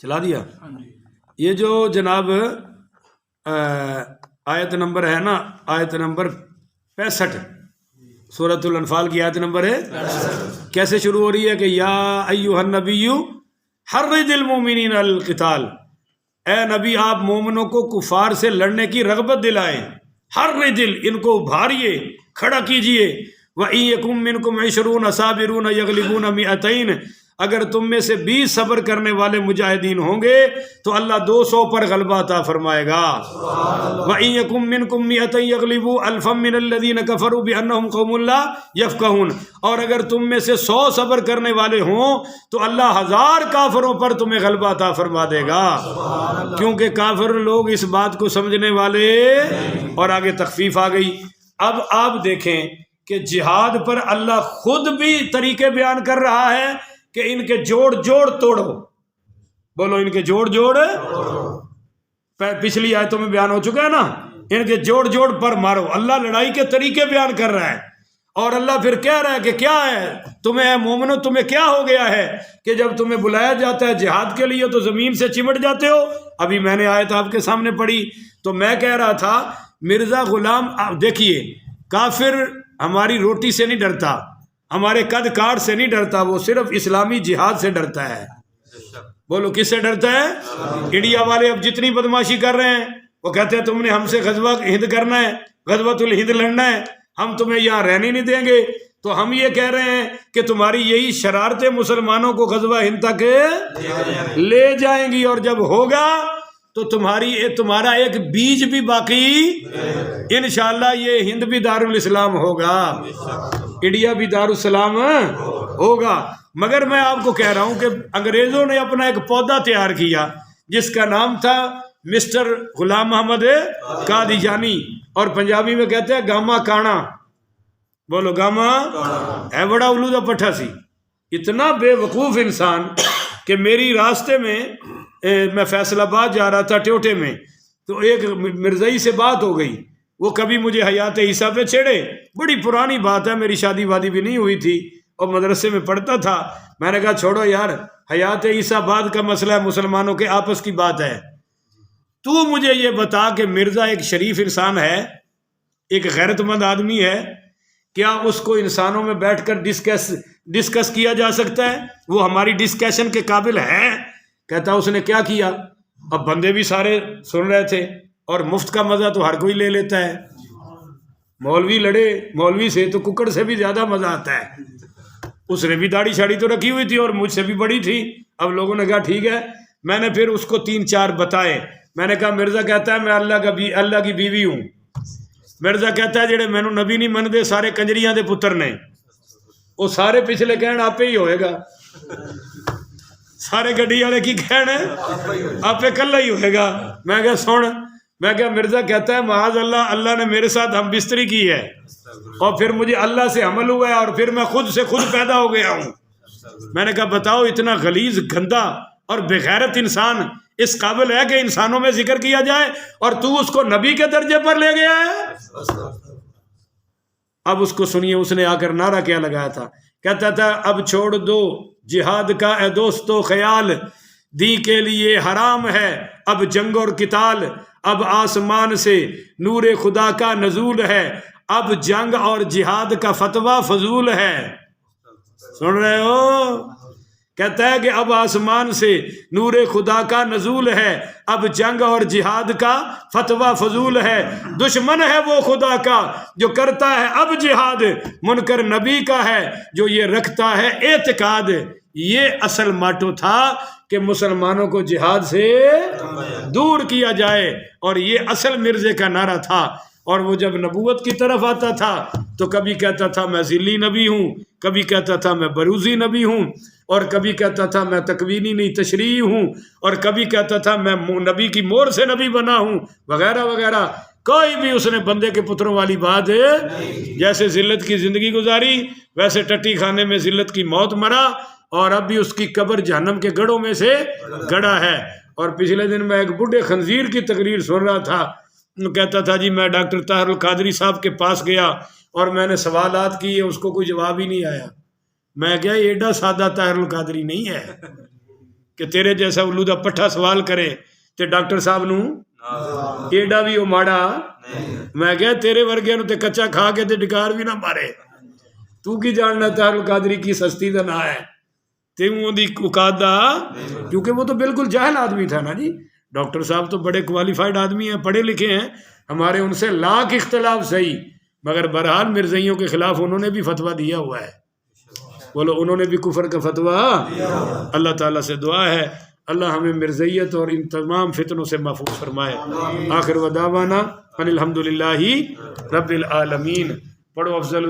چلا دیا. یہ جو جناب آیت نمبر ہے نا، آیت نمبر 65 سورۃ الانفال کی آیت نمبر ہے. کیسے شروع ہو رہی ہے کہ یا ایھا النبی حرض المؤمنین علی القتال، اے نبی آپ مومنوں کو کفار سے لڑنے کی رغبت دلائیں. حرض، ان کو ابھاریے، کھڑا کیجئے. وَإِن يَكُن مِّنكُمْ 20 صَابِرُونَ يَغْلِبُونَ 200، اگر تم میں سے 20 صبر کرنے والے مجاہدین ہوں گے تو اللہ 200 پر غلبہ عطا فرمائے گا. وَإِن يَكُن مِّنكُمْ 100 يَغْلِبُوا أَلْفًا مِّنَ الَّذِينَ كَفَرُوا بِأَنَّهُمْ قَوْمٌ لَّا يَفْقَهُونَ، اور اگر تم میں سے 100 صبر کرنے والے ہوں تو اللہ 1000 کافروں پر تمہیں غلبہ عطا فرما دے گا، کیونکہ کافر لوگ اس بات کو سمجھنے والے. اور آگے تخفیف آ گئی. اب آپ دیکھیں کہ جہاد پر اللہ خود بھی طریقے بیان کر رہا ہے کہ ان کے جوڑ جوڑ توڑو. بولو ان کے جوڑ جوڑ. پچھلی آیتوں میں بیان ہو چکا ہے نا، ان کے جوڑ جوڑ پر مارو. اللہ لڑائی کے طریقے بیان کر رہا ہے، اور اللہ پھر کہہ رہا ہے کہ کیا ہے تمہیں اے مومنو، تمہیں کیا ہو گیا ہے کہ جب تمہیں بلایا جاتا ہے جہاد کے لیے تو زمین سے چمٹ جاتے ہو. ابھی میں نے آیت آپ کے سامنے پڑھی تو میں کہہ رہا تھا مرزا غلام، دیکھیے کافر ہماری روٹی سے نہیں ڈرتا، ہمارے قد کاٹ سے نہیں ڈرتا، وہ صرف اسلامی جہاد سے ڈرتا ہے. بولو کس سے ڈرتا ہے؟ انڈیا والے اب جتنی بدماشی کر رہے ہیں وہ کہتے ہیں تم نے ہم سے غزوہ ہند کرنا ہے، غزوۃ الہند لڑنا ہے، ہم تمہیں یہاں رہنے نہیں دیں گے. تو ہم یہ کہہ رہے ہیں کہ تمہاری یہی شرارتیں مسلمانوں کو غزوہ ہند تک لے جائیں گی، اور جب ہوگا تو تمہارا ایک بیج بھی باقی، انشاءاللہ یہ ہند بھی دارالاسلام ہوگا، انڈیا بھی دارالسلام ہوگا. مگر میں آپ کو کہہ رہا ہوں کہ انگریزوں نے اپنا ایک پودا تیار کیا جس کا نام تھا مسٹر غلام محمد قادیانی، اور پنجابی میں کہتے ہیں گاما کانا. بولو گاما ہے بڑا الودہ پٹھا سی. اتنا بے وقوف انسان کہ میری راستے میں فیصل آباد جا رہا تھا ٹیوٹے میں، تو ایک مرزائی سے بات ہو گئی. وہ کبھی مجھے حیات عیسیٰ پہ چھیڑے، بڑی پرانی بات ہے، میری شادی وادی بھی نہیں ہوئی تھی اور مدرسے میں پڑھتا تھا. میں نے کہا چھوڑو یار، حیات عیسیٰ بعد کا مسئلہ ہے، مسلمانوں کے آپس کی بات ہے. تو مجھے یہ بتا کہ مرزا ایک شریف انسان ہے، ایک غیرت مند آدمی ہے، کیا اس کو انسانوں میں بیٹھ کر ڈسکس کیا جا سکتا ہے؟ وہ ہماری ڈسکشن کے قابل ہے؟ کہتا اس نے کیا کیا. اب بندے بھی سارے سن رہے تھے، اور مفت کا مزہ تو ہر کوئی لے لیتا ہے. مولوی لڑے، مولوی سے تو ککڑ سے بھی زیادہ مزہ آتا ہے. اس نے بھی داڑھی شاڑی تو رکھی ہوئی تھی اور مجھ سے بھی بڑی تھی. اب لوگوں نے کہا ٹھیک ہے. میں نے پھر اس کو 3-4 بتائے. میں نے کہا مرزا کہتا ہے میں اللہ کی بیوی ہوں. مرزا کہتا ہے جڑے مینوں نبی نہیں منتے سارے کنجریاں دے پتر نے. وہ سارے پچھلے کہن آپ ہی ہوئے گا، سارے گڈی والے کی کہن آپ کلا ہی ہوئے گا. میں کہا سن، میں کہا مرزا کہتا ہے معاذ اللہ، اللہ نے میرے ساتھ ہم بستری کی ہے، اور پھر مجھے اللہ سے حمل ہوا ہے، اور پھر میں خود سے خود پیدا ہو گیا ہوں. میں نے کہا بتاؤ اتنا غلیظ، گندا اور بغیرت انسان اس قابل ہے کہ انسانوں میں ذکر کیا جائے، اور تو اس کو نبی کے درجے پر لے گیا ہے. اب اس کو سنیے، اس نے آ کر نعرہ کیا لگایا تھا. کہتا تھا اب چھوڑ دو جہاد کا اے دوستو خیال، دی کے لیے حرام ہے اب جنگ اور قتال، اب آسمان سے نور خدا کا نزول ہے، اب جنگ اور جہاد کا فتویٰ فضول ہے. سن رہے ہو؟ کہتا ہے کہ اب آسمان سے نور خدا کا نزول ہے، اب جنگ اور جہاد کا فتویٰ فضول ہے. دشمن ہے وہ خدا کا جو کرتا ہے اب جہاد، منکر نبی کا ہے جو یہ رکھتا ہے اعتقاد. یہ اصل ماٹو تھا کہ مسلمانوں کو جہاد سے دور کیا جائے، اور یہ اصل مرزے کا نعرہ تھا. اور وہ جب نبوت کی طرف آتا تھا تو کبھی کہتا تھا میں ذلی نبی ہوں، کبھی کہتا تھا میں بروزی نبی ہوں، اور کبھی کہتا تھا میں تکوینی نہیں تشریعی ہوں، اور کبھی کہتا تھا میں نبی کی مور سے نبی بنا ہوں، وغیرہ وغیرہ. کوئی بھی اس نے بندے کے پتروں والی بات ہے. جیسے ذلت کی زندگی گزاری ویسے ٹٹی خانے میں ذلت کی موت مرا، اور اب بھی اس کی قبر جہنم کے گڑھوں میں سے گڑا ہے. اور پچھلے دن میں ایک بڈھے خنزیر کی تقریر سن رہا تھا، کہتا تھا جی میں ڈاکٹر طاہر القادری صاحب کے پاس گیا اور میں نے سوالات کیے، اس کو کوئی جواب ہی نہیں آیا. میں کیا ایڈا سادہ طاہر القادری نہیں ہے، کہ تیرے جیسا اولودہ پٹھا سوال کرے تے ڈاکٹر صاحب نو ایڈا بھی وہ ماڑا میں کہا تیرے ورگے نو تے کچا کھا کے تے ڈکار بھی نہ مارے تو کی جاننا طاہر القادری کی سستی دا نہ ہے تے وہ دی اوقات دا کیونکہ وہ تو بالکل جاہل آدمی تھا نا جی ڈاکٹر صاحب تو بڑے کوالیفائڈ آدمی ہیں پڑھے لکھے ہیں ہمارے ان سے لاکھ اختلاف صحیح مگر بہرحال مرزائیوں کے خلاف انہوں نے بھی فتویٰ دیا ہوا ہے بولو انہوں نے بھی کفر کا فتویٰ اللہ تعالیٰ سے دعا ہے اللہ ہمیں مرزائیت اور ان تمام فتنوں سے محفوظ فرمائے آخر ودعوانا ان الحمدللہ رب العالمین پڑھو افضل